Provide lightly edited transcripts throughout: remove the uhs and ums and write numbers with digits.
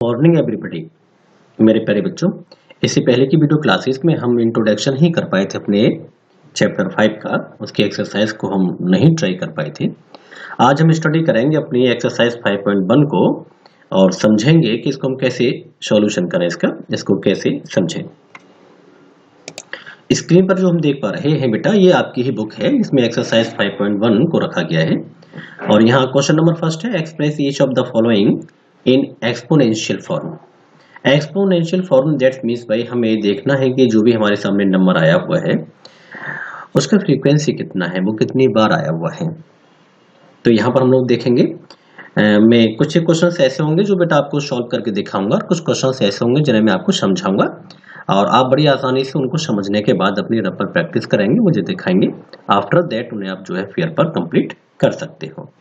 Morning everybody. मेरे प्यारे बच्चों, इससे पहले की वीडियो क्लासेस में हम इंट्रोडक्शन ही कर पाए थे अपने चैप्टर 5 का। उसकी एक्सरसाइज को हम नहीं ट्राई कर पाए थे। आज हम स्टडी करेंगे अपनी एक्सरसाइज 5.1 को और समझेंगे कि इसको हम कैसे सॉल्यूशन करें, इसको कैसे समझें। स्क्रीन पर जो हम देख पा रहे हैं बेटा, ये आपकी ही बुक है। इसमें एक्सरसाइज 5.1 को रखा गया है और यहाँ क्वेश्चन नंबर फर्स्ट है, express each of the following in exponential form. Exponential form that means भाई हमें देखना है कि जो भी हमारे सामने नंबर आया हुआ है उसका फ्रीक्वेंसी कितना है, वो कितनी बार आया हुआ है। तो यहाँ पर हम लोग देखेंगे मैं कुछ क्वेश्चंस ऐसे होंगे जो बेटा आपको सॉल्व करके दिखाऊंगा और कुछ क्वेश्चंस ऐसे होंगे जिन्हें मैं आपको समझाऊंगा और आप बड़ी आसानी से उनको समझने के बाद अपनी रफ पर प्रैक्टिस करेंगे, मुझे दिखाएंगे। आफ्टर दैट उन्हें आप जो है फेयर पर कंप्लीट कर सकते हो।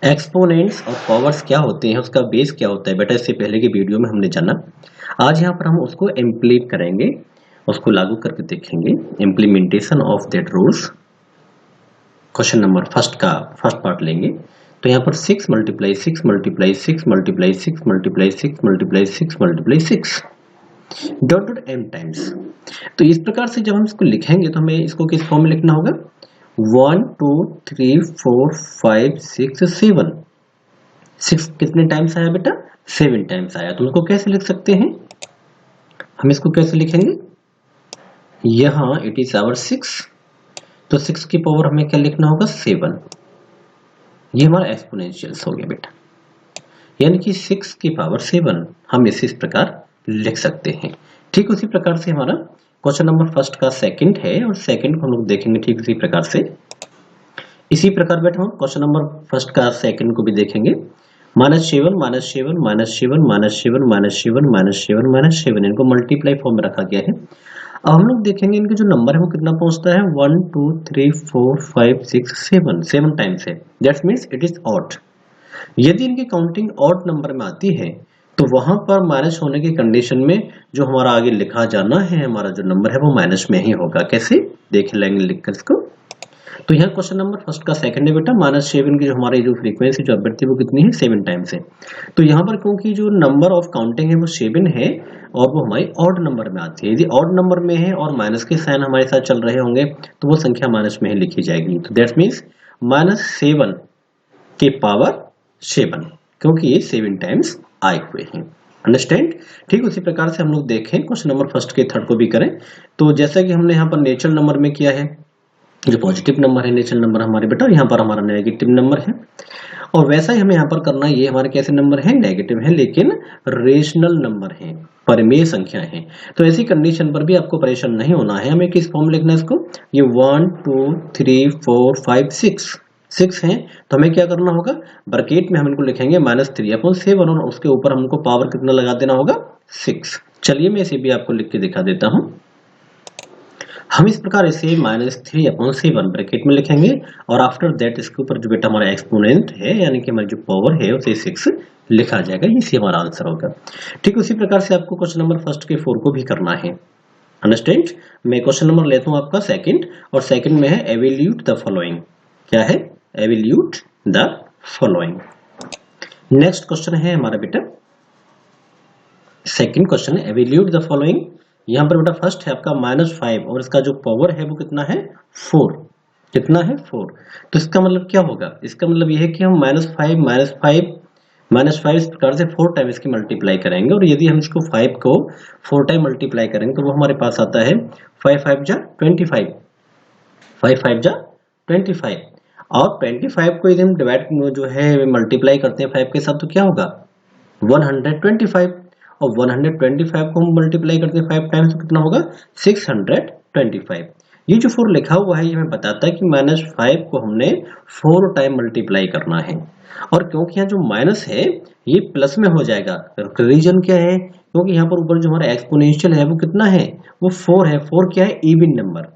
एक्सपोनेंट्स और पावर्स क्या होते हैं, उसका बेस क्या होता है बेटा, इससे पहले की वीडियो में हमने जाना। आज यहाँ पर हम उसको इम्प्लीट करेंगे, उसको लागू करके देखेंगे। Implementation of that rules. Question number first का फर्स्ट पार्ट लेंगे। तो यहाँ पर 6 multiply 6 multiply 6 multiply 6 multiply 6 multiply 6 multiply 6 dot dot m times. तो इस प्रकार से जब हम इसको लिखेंगे तो हमें इसको किस फॉर्म में लिखना होगा, 1 2 3 4 5 6 7। 6 कितने टाइम्स आया बेटा, 7 टाइम्स आया। तो उसको कैसे लिख सकते हैं, हम इसको कैसे लिखेंगे, यहां इट इज आवर 6, तो 6 की पावर हमें क्या लिखना होगा, 7। ये हमारा एक्सपोनेंशियल्स हो गया बेटा, यानी कि 6 की पावर 7 हम इस प्रकार लिख सकते हैं। ठीक उसी प्रकार से हमारा क्वेश्चन नंबर फर्स्ट का सेकंड है और सेकंड को हम लोग देखेंगे ठीक उसी प्रकार से। इसी प्रकार बेटा हम क्वेश्चन नंबर फर्स्ट का सेकंड को भी देखेंगे। -7 -7 -7 -7 -7 -7 -7 इनको मल्टीप्लाई फॉर्म में रखा गया है। अब हम लोग देखेंगे इनके जो नंबर है वो कितना पहुंचता है, 1 2 3 4 5 6 7 टाइम्स है। That means it is odd. यदि इनकी काउंटिंग ऑड नंबर में आती है तो वहां पर माइनस होने की कंडीशन में जो हमारा आगे लिखा जाना है, हमारा जो नंबर है वो माइनस में ही होगा। कैसे देख लेंगे लिखकर इसको। तो यहाँ क्वेश्चन नंबर फर्स्ट का सेकंड है बेटा, -7 की जो हमारी जो फ्रीक्वेंसी जो आवृत्ति वो कितनी है, 7 टाइम्स है। तो यहाँ पर क्योंकि जो नंबर ऑफ काउंटिंग है वो 7 है और वो हमारी ऑड नंबर में आती है। यदि ऑड नंबर में है और माइनस के साइन हमारे साथ चल रहे होंगे तो वो संख्या माइनस में ही लिखी जाएगी। तो दैट मीन्स -7 की पावर 7, क्योंकि ये 7 टाइम्स आए हुए हैं। अंडरस्टैंड। ठीक उसी प्रकार से हम लोग देखें क्वेश्चन नंबर फर्स्ट के थर्ड को भी करें। तो जैसा कि हमने यहाँ पर नेचुरल नंबर में किया है, जो पॉजिटिव नंबर है नेचुरल नंबर हमारे बेटा, यहाँ पर हमारा नेगेटिव नंबर है और वैसा ही हमें यहाँ पर करना है। ये हमारे कैसे नंबर है, नेगेटिव है लेकिन रेशनल नंबर है, परिमेय संख्या है। तो ऐसी कंडीशन पर भी आपको परेशान नहीं होना है। हमें किस फॉर्म लिखना है इसको, ये 1 2 3 4 5 6 है तो हमें क्या करना होगा, ब्रैकेट में हम इनको लिखेंगे -3/7 और उसके ऊपर हमको पावर कितना लगा देना होगा, 6। चलिए मैं इसे भी आपको लिख के दिखा देता हूं। हम इस प्रकार इसे -3/7 ब्रैकेट में लिखेंगे और आफ्टर दैट इसके ऊपर जो बेटा हमारा एक्सपोनेंट है यानी कि हमारी जो पावर है उसे 6 लिखा जाएगा। इसी हमारा आंसर होगा। ठीक उसी प्रकार से आपको क्वेश्चन नंबर फर्स्ट के 4 को भी करना है। अंडरस्टैंड। मैं क्वेश्चन नंबर लेता हूं आपका सेकंड और सेकंड में है एवेल्यूट द फॉलोइंग। क्या है, evaluate the following. Next question है हमारा बेटा, सेकंड क्वेश्चन है एवेल्यूट द फॉलोइंग। यहां पर बेटा फर्स्ट है आपका -5 और इसका जो पावर है वो कितना है, 4। कितना है, 4। तो इसका मतलब क्या होगा, इसका मतलब यह है कि हम -5 इस प्रकार से 4 टाइम इसकी मल्टीप्लाई करेंगे और यदि हम इसको 5 को 4 टाइम मल्टीप्लाई करेंगे तो वो हमारे पास आता है 5 5 जा 25, 5 5 जा 25 और 25 को यदि हम डिवाइड जो है मल्टीप्लाई करते हैं 5 के साथ तो क्या होगा, 125 और 125 को हम मल्टीप्लाई करते हैं 5 टाइम्स तो कितना होगा, 625। ये जो 4 लिखा हुआ है ये हमें बताता है कि -5 को हमने 4 टाइम मल्टीप्लाई करना है और क्योंकि यहाँ जो माइनस है ये प्लस में हो जाएगा। रीजन क्या है, क्योंकि यहाँ पर ऊपर जो हमारा एक्सपोनेंशियल है वो कितना है, वो 4 है। 4 क्या है, इवन नंबर।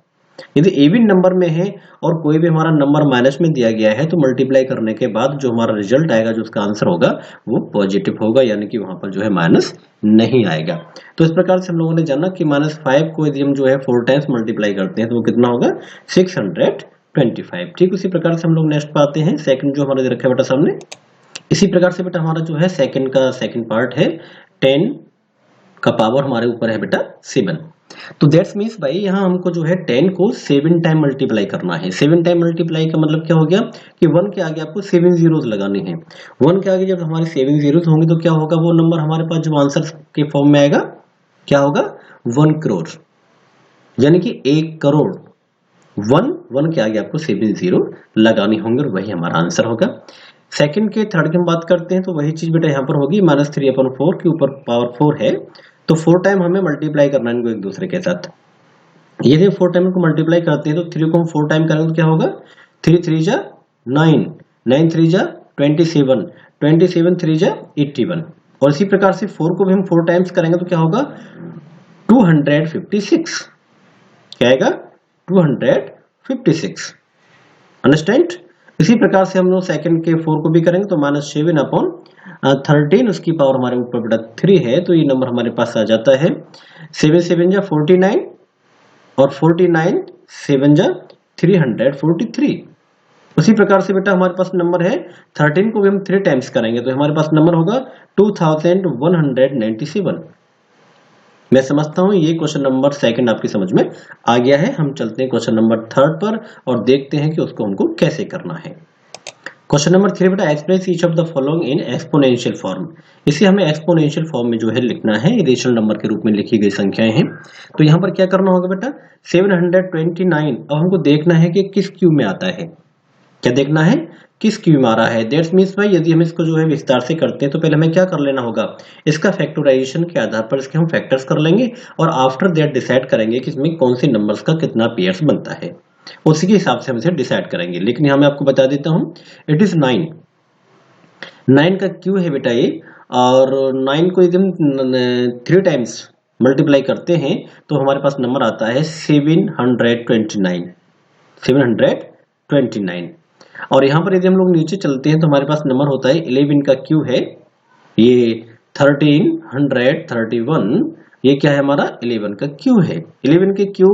यदि इवन नंबर में है और कोई भी हमारा नंबर माइनस में दिया गया है तो मल्टीप्लाई करने के बाद जो हमारा रिजल्ट आएगा, जो उसका आंसर होगा वो पॉजिटिव होगा, यानी कि वहां पर जो है माइनस नहीं आएगा। तो इस प्रकार से हम लोगों ने जाना कि -5 को यदि हम जो है 4 टाइम्स मल्टीप्लाई करते हैं तो वो कितना होगा, 625। ठीक उसी प्रकार से हम लोग नेक्स्ट पाते हैं सेकंड जो हमारा रखा है बेटा सामने, इसी प्रकार से बेटा हमारा जो है सेकंड पार्ट है 10 का पावर हमारे ऊपर है बेटा 7। तो दैट्स मीन्स भाई यहाँ हमको जो है 10 को 7 टाइम मल्टीप्लाई करना है। 7 टाइम मल्टीप्लाई का मतलब क्या हो गया कि 1 के आगे आपको 7 जीरोस लगाने हैं। 1 के आगे जब हमारे 7 जीरोस होंगे तो क्या होगा, वो नंबर हमारे पास जब आंसर के फॉर्म में आएगा क्या होगा, 1 करोड़, यानी कि 1 करोड़। 1 के आगे आपको 7 जीरो लगानी होंगे और वही हमारा आंसर होगा। सेकंड के थर्ड की हम बात करते हैं तो वही चीज बेटा यहाँ पर होगी, -3/4 के ऊपर पावर 4 है तो 4 टाइम हमें मल्टीप्लाई करना है इनको एक दूसरे के साथ। यदि 4 टाइम को मल्टीप्लाई करते हैं तो 3 को हम 4 टाइम करेंगे तो क्या होगा, 3 3 जा 9, 9 3 जा 27, 27 3 जा 81। और इसी प्रकार से 4 को भी हम 4 टाइम्स करेंगे तो क्या होगा, 256। क्या आएगा, 256। अंडरस्टैंड। इसी प्रकार से हम लोग सेकंड के 4 को भी करेंगे तो -7/13, उसकी पावर हमारे ऊपर बेटा 3 है तो ये नंबर हमारे पास आ जाता है 7 7 जा 49 और 49 7 जा 343। उसी प्रकार से बेटा हमारे पास नंबर है 13 को भी हम 3 टाइम्स करेंगे तो हमारे पास नंबर होगा 2197। मैं समझता हूं ये क्वेश्चन नंबर सेकंड आपकी समझ में आ गया है। हम चलते हैं क्वेश्चन नंबर थर्ड पर और देखते हैं कि उसको हमको कैसे करना है। क्वेश्चन नंबर 3 बेटा, express each of the following in exponential form. इसे हमें एक्सपोनेंशियल फॉर्म में जो है लिखना है, रेशनल नंबर के रूप में लिखी गई संख्याएं हैं। तो यहाँ पर क्या करना होगा बेटा, 729 अब हमको देखना है कि किस क्यू में आता है। क्या देखना है, किस क्यू में आ रहा है। दैट्स मीन्स भाई यदि हम इसको जो है विस्तार से करते हैं तो पहले हमें क्या कर लेना होगा, इसका फैक्टराइजेशन के आधार पर इसके हम फैक्टर्स कर लेंगे और आफ्टर दैट डिसाइड करेंगे कि इसमें कौन से नंबर्स का कितना पेयर्स बनता है, उसी के हिसाब से हम इसे डिसाइड करेंगे। लेकिन यहाँ मैं आपको बता देता हूँ, इट इज 9 का क्यू है बेटा ये, और 9 को यदि हम 3 टाइम्स मल्टीप्लाई करते हैं तो हमारे पास नंबर आता है 729। और यहाँ पर यदि हम लोग नीचे चलते हैं तो हमारे पास नंबर होता है 11 का क्यू है, ये 1331, ये क्या है हमारा 11 का क्यू है, 11 के क्यू,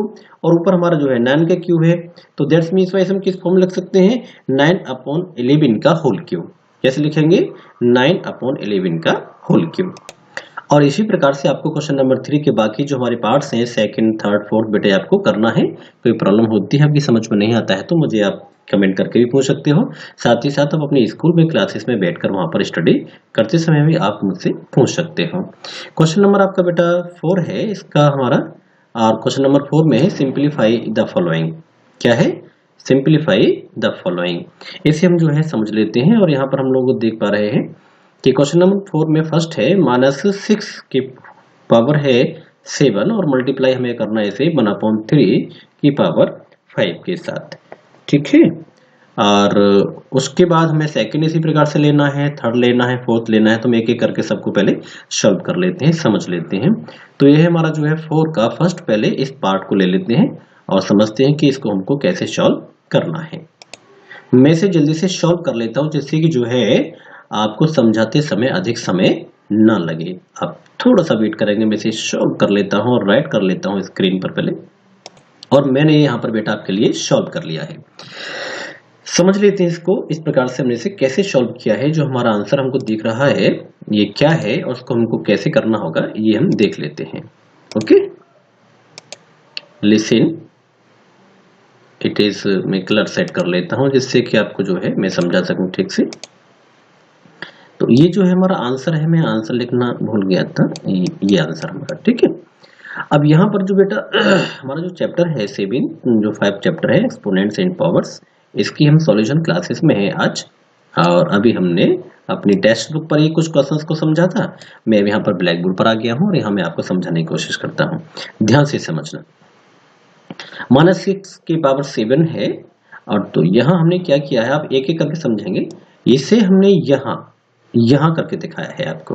और ऊपर हमारा जो है 9 का क्यू है। तो दैट्स मीन्स वाइज हम किस फॉर्म लिख सकते हैं, 9/11 का होल क्यू। कैसे लिखेंगे, 9/11 का होल क्यू। और इसी प्रकार से आपको क्वेश्चन नंबर 3 के बाकी जो हमारे पार्ट्स हैं, सेकंड थर्ड फोर्थ बेटे आपको करना है। कोई प्रॉब्लम होती है आपकी समझ में नहीं आता है तो मुझे आप कमेंट करके भी पूछ सकते हो। साथ ही साथ आप अपने स्कूल में क्लासेस में बैठकर वहां पर स्टडी करते समय भी आप मुझसे पूछ सकते हो। क्वेश्चन नंबर आपका बेटा 4 है इसका हमारा, और क्वेश्चन नंबर 4 में है सिंप्लीफाई द फॉलोइंग। क्या है, सिंप्लीफाई द फॉलोइंग। इसे हम जो है समझ लेते हैं। और यहाँ पर हम लोग देख पा रहे हैं कि क्वेश्चन नंबर 4 में फर्स्ट है -6 की पावर है 7 और मल्टीप्लाई हमें करना है इसे 1/3 की पावर 5 के साथ, ठीक है। और उसके बाद हमें सेकंड इसी प्रकार से लेना है, थर्ड लेना है, फोर्थ लेना है। तो हम एक एक करके सबको पहले सॉल्व कर लेते हैं, समझ लेते हैं। तो यह हमारा जो है 4 का फर्स्ट, पहले इस पार्ट को ले लेते हैं और समझते हैं कि इसको हमको कैसे सॉल्व करना है। मैं इसे जल्दी से सॉल्व कर लेता हूं जिससे कि जो है आपको समझाते समय अधिक समय ना लगे। आप थोड़ा सा वेट करेंगे, मैं इसे सॉल्व कर लेता हूं और राइट कर लेता हूं स्क्रीन पर पहले। और मैंने यहाँ पर बेटा आपके लिए सॉल्व कर लिया है। समझ लेते हैं इसको, इस प्रकार से हमने इसे कैसे सॉल्व किया है। जो हमारा आंसर हमको दिख रहा है ये क्या है और उसको हमको कैसे करना होगा ये हम देख लेते हैं। ओके, लिसन इट इज, मैं कलर सेट कर लेता हूं जिससे कि आपको जो है मैं समझा सकूं ठीक से। तो ये जो है हमारा आंसर है, मैं आंसर लिखना भूल गया था, ये आंसर हमारा, ठीक है। अब यहाँ पर जो बेटा हमारा जो चैप्टर है 7, जो 5 चैप्टर है एक्सपोनेंट्स एंड पावर्स, इसकी हम सॉल्यूशन क्लासेस में है आज। और अभी हमने अपनी टेक्स्ट बुक पर ही कुछ क्वेश्चंस को समझा था। मैं यहाँ पर ब्लैक बोर्ड पर आ गया हूँ और यहाँ मैं आपको समझाने की कोशिश करता हूँ, ध्यान से समझना। -6 की पावर 7 है, और तो यहाँ हमने क्या किया है, आप एक एक करके समझेंगे। इसे हमने यहाँ करके दिखाया है आपको।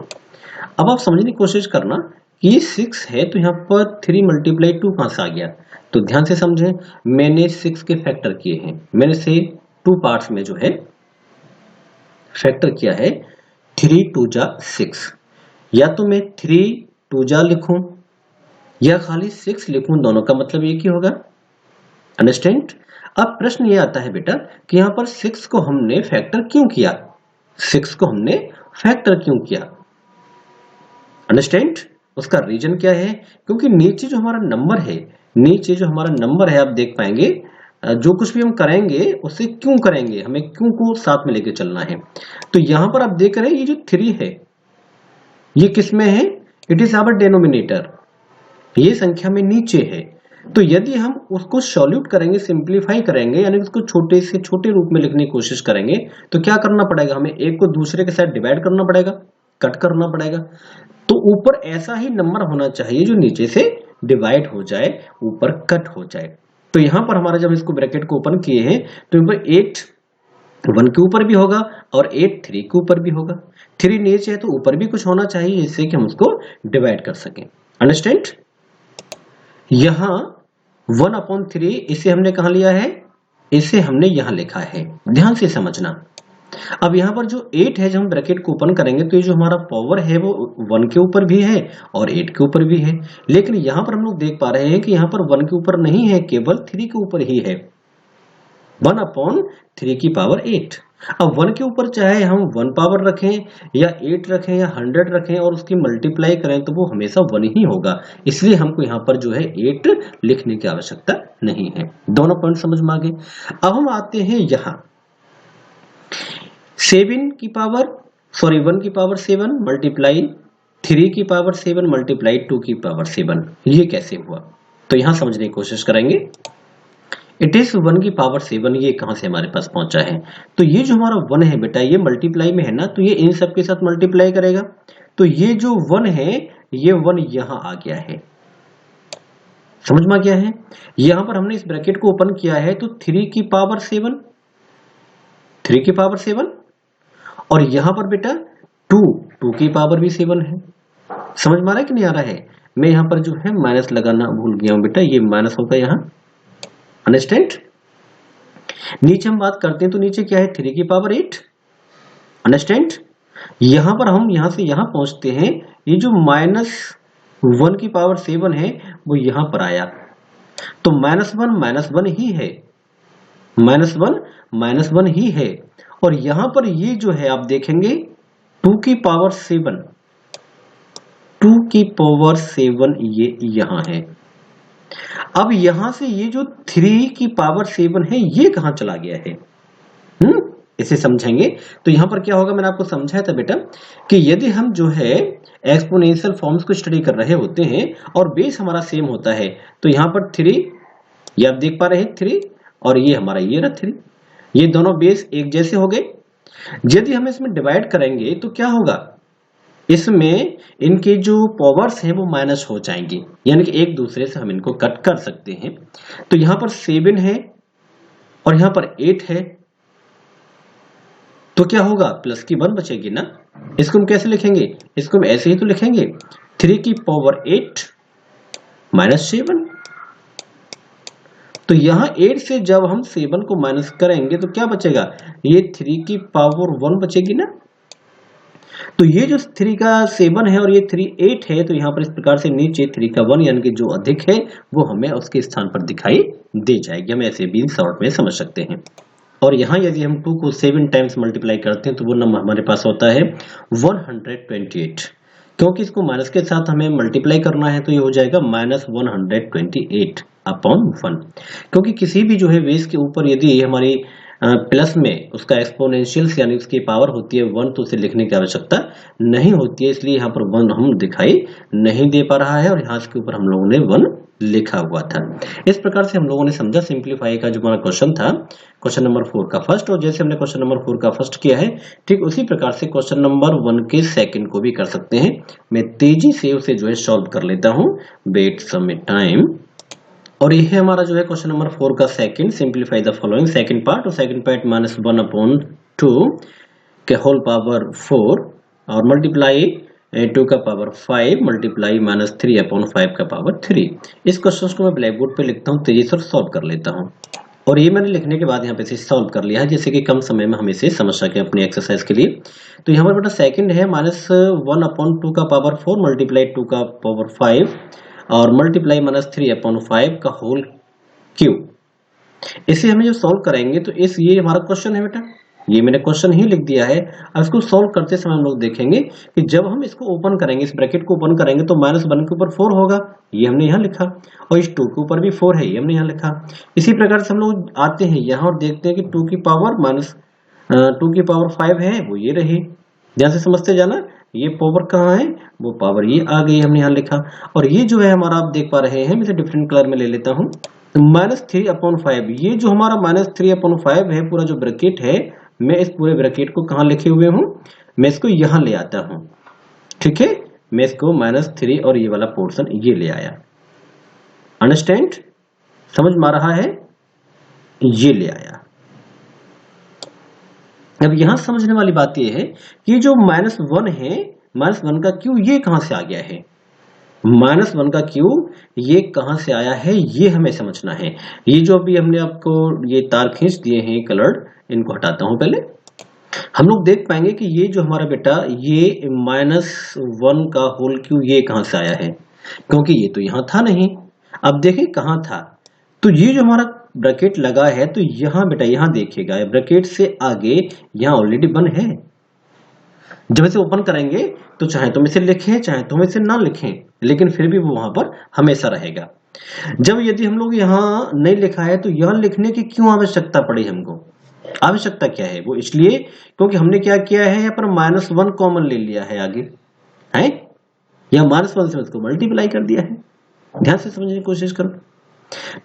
अब आप समझने की कोशिश करना कि ये 6 है तो यहाँ पर 3 × 2 कहां से आ गया। तो ध्यान से समझें, मैंने 6 के फैक्टर किए हैं, मैंने से 2 पार्ट्स में जो है फैक्टर किया है। 3 2 जा 6, या तो मैं 3 2 जा लिखूं या खाली 6 लिखूं, दोनों का मतलब एक ही होगा। अंडरस्टैंड। अब प्रश्न ये आता है बेटा कि यहाँ पर 6 को हमने फैक्टर क्यों किया। 6 को हमने फैक्टर क्यों किया? अंडरस्टैंड? उसका रीजन क्या है? क्योंकि नीचे जो हमारा नंबर है आप देख पाएंगे जो कुछ भी हम करेंगे उसे क्यों करेंगे, हमें क्यों को साथ में लेके चलना है। तो यहां पर आप देख रहे हैं ये जो 3 है ये किस में है? इट इज आवर डेनोमिनेटर, ये संख्या में नीचे है। तो यदि हम उसको सॉल्यूट करेंगे, सिंप्लीफाई करेंगे, यानी उसको छोटे से छोटे रूप में लिखने की कोशिश करेंगे, तो क्या करना पड़ेगा? हमें एक को दूसरे के साथ डिवाइड करना पड़ेगा, कट करना पड़ेगा। तो ऊपर ऐसा ही नंबर होना चाहिए जो नीचे से डिवाइड हो जाए, ऊपर कट हो जाए। तो यहां पर हमारा जब इसको ब्रैकेट को ओपन किए हैं तो ऊपर 8 1 के ऊपर भी होगा और 8 3 के ऊपर भी होगा। 3 नीचे है तो ऊपर भी कुछ होना चाहिए जिससे कि हम उसको डिवाइड कर सकें। अंडरस्टैंड? यहां 1/3 इसे हमने कहा लिया है? इसे हमने यहां लिखा है, ध्यान से समझना। अब यहां पर जो 8 है, जब हम ब्रैकेट को ओपन करेंगे तो ये जो हमारा पावर है वो 1 के ऊपर भी है और 8 के ऊपर भी है। लेकिन यहां पर हम लोग देख पा रहे हैं कि यहां पर 1 के ऊपर नहीं है, केवल 3 के ऊपर ही है। 1/3 की पावर 8। अब 1 के ऊपर चाहे हम 1 पावर रखें या 8 रखें या 100 रखें और उसकी मल्टीप्लाई करें तो वो हमेशा 1 ही होगा। इसलिए हमको यहाँ पर जो है 8 लिखने की आवश्यकता नहीं है। दोनों पॉइंट समझ में आ गए। अब हम आते हैं यहाँ 1 की पावर 7 मल्टीप्लाई 3 की पावर 7 मल्टीप्लाई 2 की पावर 7, ये कैसे हुआ? तो यहां समझने की कोशिश करेंगे। इट इज 1 की पावर 7, ये कहां से हमारे पास पहुंचा है? तो ये जो हमारा 1 है बेटा, ये मल्टीप्लाई में है ना, तो ये इन सब के साथ मल्टीप्लाई करेगा। तो ये जो 1 है ये 1 यहां आ गया है, समझ में आ गया है? यहां पर हमने इस ब्रैकेट को ओपन किया है तो 3 की पावर 7 और यहां पर बेटा 2 की पावर भी 7 है। समझ में आ रहा है कि नहीं आ रहा है? मैं यहां पर जो है माइनस लगाना भूल गया हूं बेटा, ये माइनस होगा यहां। अंडरस्टैंड? नीचे हम बात करते हैं तो नीचे क्या है? 3 की पावर 8। अंडरस्टैंड? यहां पर हम यहां से यहां पहुंचते हैं, ये जो -1 की पावर 7 है वो यहां पर आया, तो -1 ही है, -1 ही है। और यहां पर ये जो है आप देखेंगे 2 की पावर 7 ये यहां है। अब यहां से ये जो 3 की पावर 7 है ये कहां चला गया है? इसे समझेंगे तो यहां पर क्या होगा, मैंने आपको समझाया था बेटा कि यदि हम जो है एक्सपोनेंशियल फॉर्म्स को स्टडी कर रहे होते हैं और बेस हमारा सेम होता है, तो यहां पर 3, ये आप देख पा रहे हैं 3, और ये हमारा ये रहा 3, ये दोनों बेस एक जैसे हो गए। यदि हम इसमें डिवाइड करेंगे तो क्या होगा? इसमें इनके जो पावर्स हैं वो माइनस हो जाएंगी, यानी कि एक दूसरे से हम इनको कट कर सकते हैं। तो यहां पर 7 है और यहां पर 8 है, तो क्या होगा? प्लस की 1 बचेगी ना। इसको हम कैसे लिखेंगे? इसको हम ऐसे ही तो लिखेंगे 3 की पावर 8 -7। तो यहां 8 से जब हम 7 को माइनस करेंगे तो क्या बचेगा? ये 3 की पावर 1 बचेगी ना। तो ये जो 3 का 7 है और ये 3 8 है, तो यहां पर इस प्रकार से नीचे 3 का 1 यानी कि जो अधिक है वो हमें उसके स्थान पर दिखाई दे जाएगी। हम ऐसे भी शॉर्ट में समझ सकते हैं। और यहां यदि हम 2 को 7 टाइम्स मल्टीप्लाई करते हैं तो वो नंबर हमारे पास होता है 128। क्योंकि इसको माइनस के साथ हमें मल्टीप्लाई करना है तो ये हो जाएगा -128/1। क्योंकि किसी भी जो है बेस के ऊपर यदि हमारी प्लस में उसका एक्सपोनेंशियल यानी उसकी पावर होती है 1 तो उसे लिखने की आवश्यकता नहीं होती है, इसलिए यहाँ पर 1 हम दिखाई नहीं दे पा रहा है और यहाँ के ऊपर हम लोगों ने 1 लिखा हुआ था। इस प्रकार से हम लोगों ने समझा सिंप्लीफाई का जो हमारा क्वेश्चन था, क्वेश्चन नंबर 4 का फर्स्ट। और जैसे हमने क्वेश्चन नंबर 4 का फर्स्ट किया है ठीक उसी प्रकार से क्वेश्चन नंबर 1 के सेकंड को भी कर सकते हैं। मैं तेजी से उसे जो है सॉल्व कर लेता हूँ, वेट सम टाइम। और ये है हमारा जो है क्वेश्चन नंबर 4 का second, simplify the following, second part. और सेकंड पार्ट -1/2 के होल पावर 4 और मल्टीप्लाई 2 का पावर 5 मल्टीप्लाई -3/5 का पावर 3। इस क्वेश्चन को मैं ब्लैक बोर्ड पे लिखता हूँ, तेजी से सॉल्व कर लेता हूँ। और ये मैंने लिखने के बाद यहाँ पे इसे सॉल्व कर लिया है जिससे कि कम समय में हम इसे समझ सके अपनी एक्सरसाइज के लिए। तो यहाँ पर बेटा सेकंड है -1/2 का पावर 4 मल्टीप्लाई 2 का पावर 5 और मल्टीप्लाई -3/5 का होल क्यूब। इसे हमें जो सॉल्व करेंगे तो ये हमारा क्वेश्चन है बेटा, ये मैंने क्वेश्चन ही लिख दिया है। अब इसको सॉल्व करते समय हम लोग देखेंगे कि जब हम इसको ओपन करेंगे, इस ब्रैकेट को ओपन करेंगे तो -1 के ऊपर 4 होगा, ये हमने यहाँ लिखा, और इस 2 के ऊपर भी 4 है, ये हमने यहाँ लिखा। इसी प्रकार से हम लोग आते हैं यहाँ और देखते हैं कि 2 की पावर 5 है, वो ये रही। ध्यान से समझते जाना, ये पावर कहाँ है, वो पावर ये आ गई, हमने यहाँ लिखा। और ये जो है हमारा, आप देख पा रहे हैं, मैं इसे डिफरेंट कलर में ले लेता हूँ। -3/5, ये जो हमारा -3/5 है, पूरा जो ब्रैकेट है, मैं इस पूरे ब्रैकेट को कहाँ लिखे हुए हूँ, मैं इसको यहाँ ले आता हूँ। ठीक है, मैं इसको -3 और ये वाला पोर्शन ये ले आया। अंडरस्टैंड, समझ में आ रहा है, ये ले आया। अब यहां समझने वाली बात यह है कि जो -1 है, -1 का क्यू ये कहां से आ गया है, -1 का क्यू ये कहां से आया है, ये हमें समझना है। ये जो अभी हमने आपको ये तार खींच दिए हैं कलर्ड, इनको हटाता हूं पहले। हम लोग देख पाएंगे कि ये जो हमारा बेटा, ये -1 का होल क्यू ये कहां से आया है, क्योंकि ये तो यहां था नहीं। अब देखें कहां था, तो ये जो हमारा ब्रैकेट लगा है, तो यहां बेटा, यहां देखिएगा, ब्रैकेट से आगे यहां ऑलरेडी 1 है। जब इसे ओपन करेंगे तो चाहे तो हम इसे लिखें, चाहे तो हम इसे ना लिखें, लेकिन फिर भी वो वहां पर हमेशा रहेगा। जब यदि हम लोग यहाँ नहीं लिखा है, तो यह लिखने की क्यों आवश्यकता पड़ी हमको? आवश्यकता क्या है? वो इसलिए क्योंकि हमने क्या किया है, यहाँ पर -1 कॉमन ले लिया है आगे, है या -1 से इसको मल्टीप्लाई कर दिया है। ध्यान से समझने की कोशिश करो।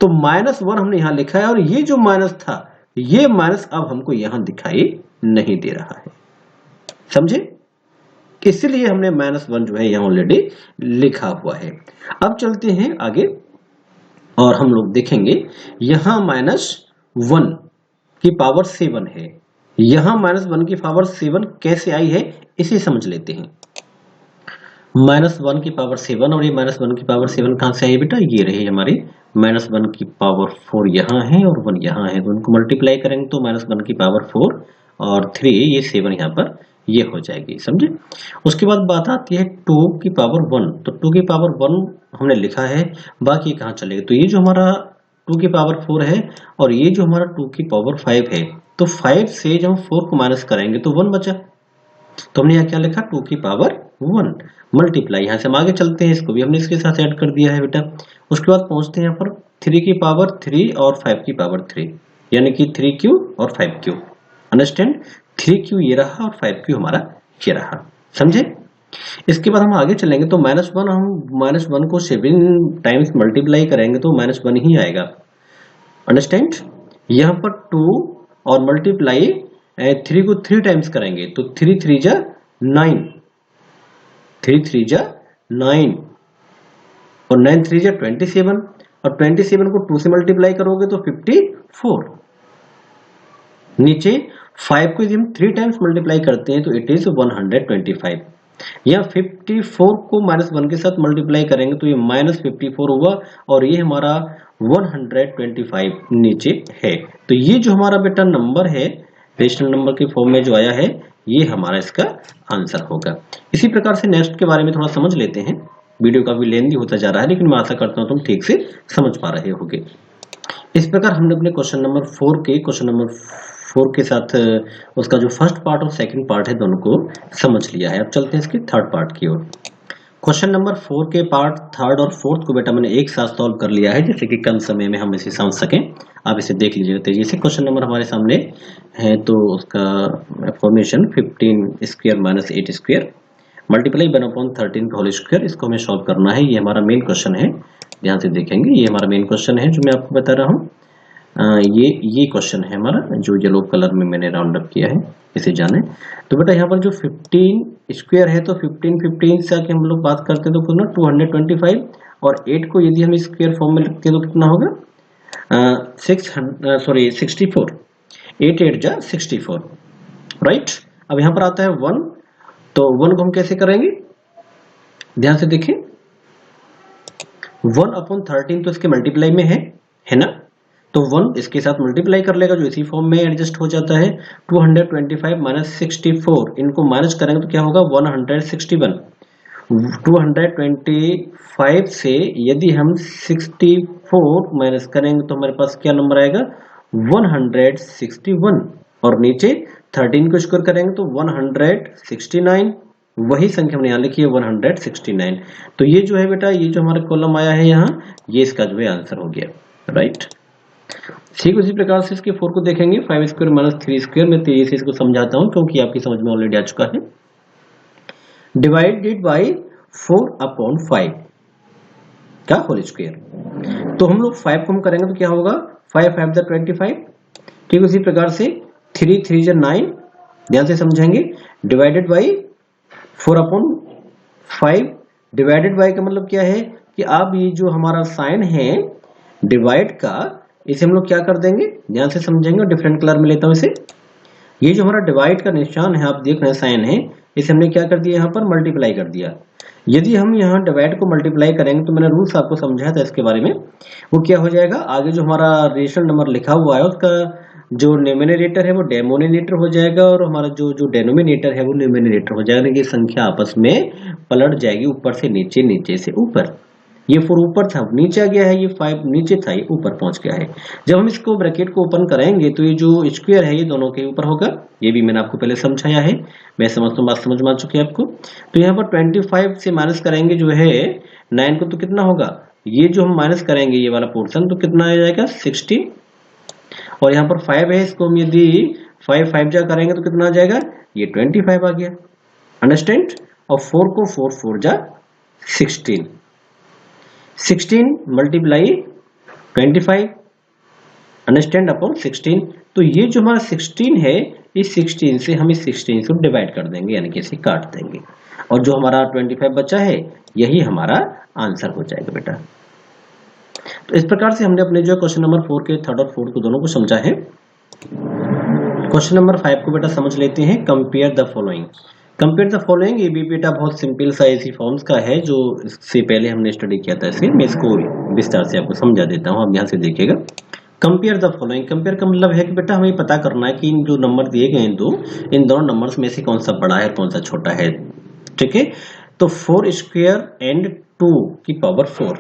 तो -1 हमने यहां लिखा है, और ये जो माइनस था, ये माइनस अब हमको यहां दिखाई नहीं दे रहा है, समझे? इसलिए हमने -1 जो है यहां ऑलरेडी लिखा हुआ है। अब चलते हैं आगे और हम लोग देखेंगे, यहां -1 की पावर 7 है, यहां -1 की पावर 7 कैसे आई है, इसे समझ लेते हैं। -1 की पावर 7, और ये -1 की पावर 7 कहां से आई बेटा, ये रही हमारी -1 की पावर 4 यहाँ है और 1 यहाँ है, तो उनको मल्टीप्लाई करेंगे तो -1 की पावर 4 और 3, ये 7 यहाँ पर ये हो जाएगी, समझे? उसके बाद बात आती है 2 की पावर 1, तो 2 की पावर 1 हमने लिखा है, बाकी कहाँ चलेगा, तो ये जो हमारा 2 की पावर 4 है, और ये जो हमारा 2 की पावर 5 है, तो 5 से जब हम 4 को माइनस करेंगे तो 1 बचा, तो हमने यहाँ क्या लिखा, 2 की पावर 1 मल्टीप्लाई। यहाँ से हम आगे चलते हैं, इसको भी हमने इसके साथ ऐड कर दिया है बेटा। उसके बाद पहुंचते हैं यहाँ पर 3 की पावर 3 और 5 की पावर 3, यानी कि 3Q और 5Q। अंडरस्टैंड, 3Q ये रहा और 5Q हमारा ये रहा, समझे? इसके बाद हम आगे चलेंगे तो -1, हम -1 को 7 टाइम्स मल्टीप्लाई करेंगे तो -1 ही आएगा। अंडरस्टैंड, यहाँ पर 2 और मल्टीप्लाई 3 को 3 टाइम्स करेंगे तो 3 3 जा 9, 3 3 जा 9 और 9 3 जा 27, और 27 को 2 से मल्टीप्लाई करोगे तो 54। नीचे 5 को यदि हम 3 टाइम्स मल्टीप्लाई करते हैं तो इट इज 125। या 54 को -1 के साथ मल्टीप्लाई करेंगे तो ये -54 हुआ, और ये हमारा 125 नीचे है। तो ये जो हमारा बेटा नंबर है, रेशनल नंबर के फॉर्म में जो आया है, ये हमारा इसका आंसर होगा। इसी प्रकार से नेक्स्ट के बारे में थोड़ा समझ लेते हैं। वीडियो काफी लेंथी होता जा रहा है, लेकिन मैं आशा करता हूं तुम ठीक से समझ पा रहे होगे। इस प्रकार हमने अपने क्वेश्चन नंबर 4 के साथ उसका जो फर्स्ट पार्ट और सेकंड पार्ट है, दोनों को समझ लिया है। अब चलते हैं इसके थर्ड पार्ट की ओर। क्वेश्चन नंबर 4 के पार्ट थर्ड और फोर्थ को बेटा मैंने एक साथ सॉल्व कर लिया है, जिससे कि कम समय में हम इसे समझ सकें। आप इसे देख लीजिएगा तेजी से। क्वेश्चन नंबर हमारे सामने है, तो उसका formation 15 square minus 8 square multiply 1/13 का होल स्क्वायर, इसको हमें सॉल्व करना है। ये हमारा मेन क्वेश्चन है, ध्यान से देखेंगे, ये हमारा मेन क्वेश्चन है जो मैं आपको बता रहा हूँ। ये क्वेश्चन है हमारा, जो येलो कलर में मैंने राउंड अप किया है, इसे जाने। तो बेटा यहाँ पर जो 15 स्क्वायर है, तो 15 से आके हम लोग बात करते हैं तो कितना 225, और 8 को यदि हम स्क्वायर फॉर्म में लिखते हैं तो कितना होगा 64। 8 8 जा 64, राइट। अब यहाँ पर आता है 1, तो 1 को हम कैसे करेंगे, ध्यान से देखें। 1/13 तो इसके मल्टीप्लाई में है ना, तो 1 इसके साथ मल्टीप्लाई कर लेगा, जो इसी फॉर्म में एडजस्ट हो जाता है। 225 माइनस 64, इनको माइनस करेंगे तो क्या होगा 161। 225 से यदि हम 64 माइनस करेंगे तो हमारे पास क्या नंबर आएगा 161, और नीचे 13 को स्क्वायर करेंगे तो 169, वही संख्या हमने यहाँ लिखी है 169। तो ये जो है बेटा, ये जो हमारा कॉलम आया है यहाँ, ये इसका जो है आंसर हो गया, राइट। ठीक उसी प्रकार से इसके 4 को देखेंगे, 5 स्क्वायर माइनस 3 स्क्वायर। मैं तेजी से इसको समझाता हूँ क्योंकि आपकी समझ में ऑलरेडी आ चुका है। डिवाइडेड बाई 4/5 का होल स्क्वायर। तो हम लोग 5 को हम करेंगे तो क्या होगा, 5 5 जा 25। ठीक उसी प्रकार से 3 3 जा 9, ध्यान से समझेंगे। डिवाइडेड बाई 4/5, डिवाइडेड बाई का मतलब क्या है कि अब ये जो हमारा साइन है डिवाइड का, इसे हम लोग क्या कर देंगे, ध्यान से समझेंगे और डिफरेंट कलर में लेता हूं इसे। ये जो हमारा डिवाइड का निशान है, आप देख रहे हैं साइन है, इसे हमने क्या कर दिया, यहाँ पर मल्टीप्लाई कर दिया। यदि हम यहाँ डिवाइड को मल्टीप्लाई करेंगे तो मैंने रूल्स आपको समझाया था इसके बारे में, वो क्या हो जाएगा, आगे जो हमारा रेशनल नंबर लिखा हुआ है उसका जो न्यूमरेटर है वो डेनोमिनेटर हो जाएगा और हमारा जो डेनोमिनेटर है वो न्यूमरेटर हो जाएगा। ये संख्या आपस में पलट जाएगी, ऊपर से नीचे, नीचे से ऊपर। ये 4 ऊपर था, नीचे आ गया है, ये 5 नीचे था, ये ऊपर पहुंच गया है। जब हम इसको ब्रैकेट को ओपन करेंगे तो ये जो स्क्वायर है ये दोनों के ऊपर होगा। ये भी मैंने आपको पहले समझाया है, मैं समझता हूँ बात समझ में आ चुकी है आपको। तो यहाँ पर 25 से माइनस करेंगे जो है 9 को, तो कितना होगा, ये जो हम माइनस करेंगे ये वाला पोर्शन, तो कितना आ जाएगा 16। और यहाँ पर 5 है, इसको हम यदि 5 5 जा करेंगे तो कितना आ जाएगा, ये 25 आ गया, अंडरस्टैंड। और 4 को 4 4 जा 16, 16 मल्टीप्लाई 25, अंडरस्टैंड, अपॉन 16। तो ये जो हमारा 16 है, इस 16 से हम इस 16 को डिवाइड कर देंगे, यानी कि इसे काट देंगे, और जो हमारा 25 बचा है यही हमारा आंसर हो जाएगा बेटा। तो इस प्रकार से हमने अपने जो क्वेश्चन नंबर 4 के थर्ड और फोर्थ को दोनों को समझा है। क्वेश्चन नंबर 5 को बेटा समझ लेते हैं। Compare the following. Compare the following, ये भी बेटा बहुत सिंपल सा इसी फॉर्म्स का है जो इससे पहले हमने स्टडी किया था। इसे मैं इसको विस्तार से आपको समझा देता हूँ, आप यहाँ से देखिएगा। कंपेयर द फॉलोइंग, कंपेयर का मतलब है कि बेटा हमें पता करना है कि इन जो नंबर दिए गए हैं दो, इन दोनों नंबर्स में से कौन सा बड़ा है कौन सा छोटा है। ठीक है, तो 4 स्क्वायर एंड 2 की पावर 4,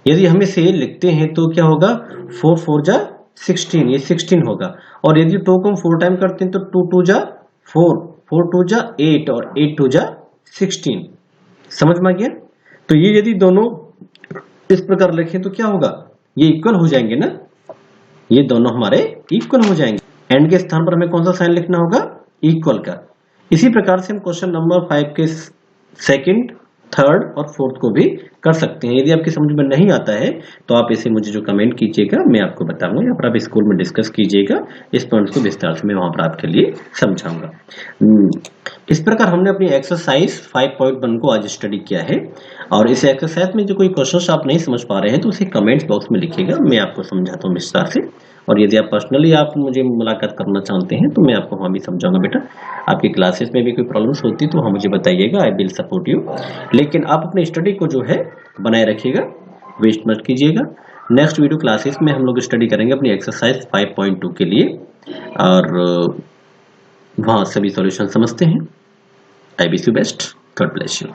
यदि हम इसे लिखते हैं तो क्या होगा, 4 4 जा 16, ये 16 होगा। और यदि 2 को हम 4 टाइम करते हैं तो 2 2 जा 4, 4 2 जा 8 और 8 2 जा 16। समझ में आ गया। तो ये यदि दोनों इस प्रकार लिखें तो क्या होगा, ये इक्वल हो जाएंगे ना, ये दोनों हमारे इक्वल हो जाएंगे। एंड के स्थान पर हमें कौन सा साइन लिखना होगा, इक्वल का। इसी प्रकार से हम क्वेश्चन नंबर 5 के सेकंड, थर्ड और फोर्थ को भी कर सकते हैं। यदि आपकी समझ में नहीं आता है तो आप इसे मुझे जो कमेंट कीजिएगा, मैं आपको बताऊंगा, या फिर आप स्कूल में डिस्कस कीजिएगा, इस पॉइंट्स को विस्तार से मैं वहां पर आपके लिए समझाऊंगा। इस प्रकार हमने अपनी एक्सरसाइज 5.1 को आज स्टडी किया है। और इस एक्सरसाइज में जो कोई क्वेश्चंस आप नहीं समझ पा रहे हैं तो उसे कमेंट्स बॉक्स में लिखिएगा, मैं आपको समझाता हूँ विस्तार से। और यदि आप पर्सनली आप मुझे मुलाकात करना चाहते हैं तो मैं आपको वहाँ भी समझाऊंगा बेटा। आपकी क्लासेस में भी कोई प्रॉब्लम्स होती तो मुझे बताइएगा, आई विल सपोर्ट यू। लेकिन आप अपने स्टडी को जो है बनाए रखिएगा, वेस्ट मत कीजिएगा। नेक्स्ट वीडियो क्लासेस में हम लोग स्टडी करेंगे अपनी एक्सरसाइज 5.2 के लिए, और वहाँ सभी सॉल्यूशन समझते हैं। I wish you best, God bless you.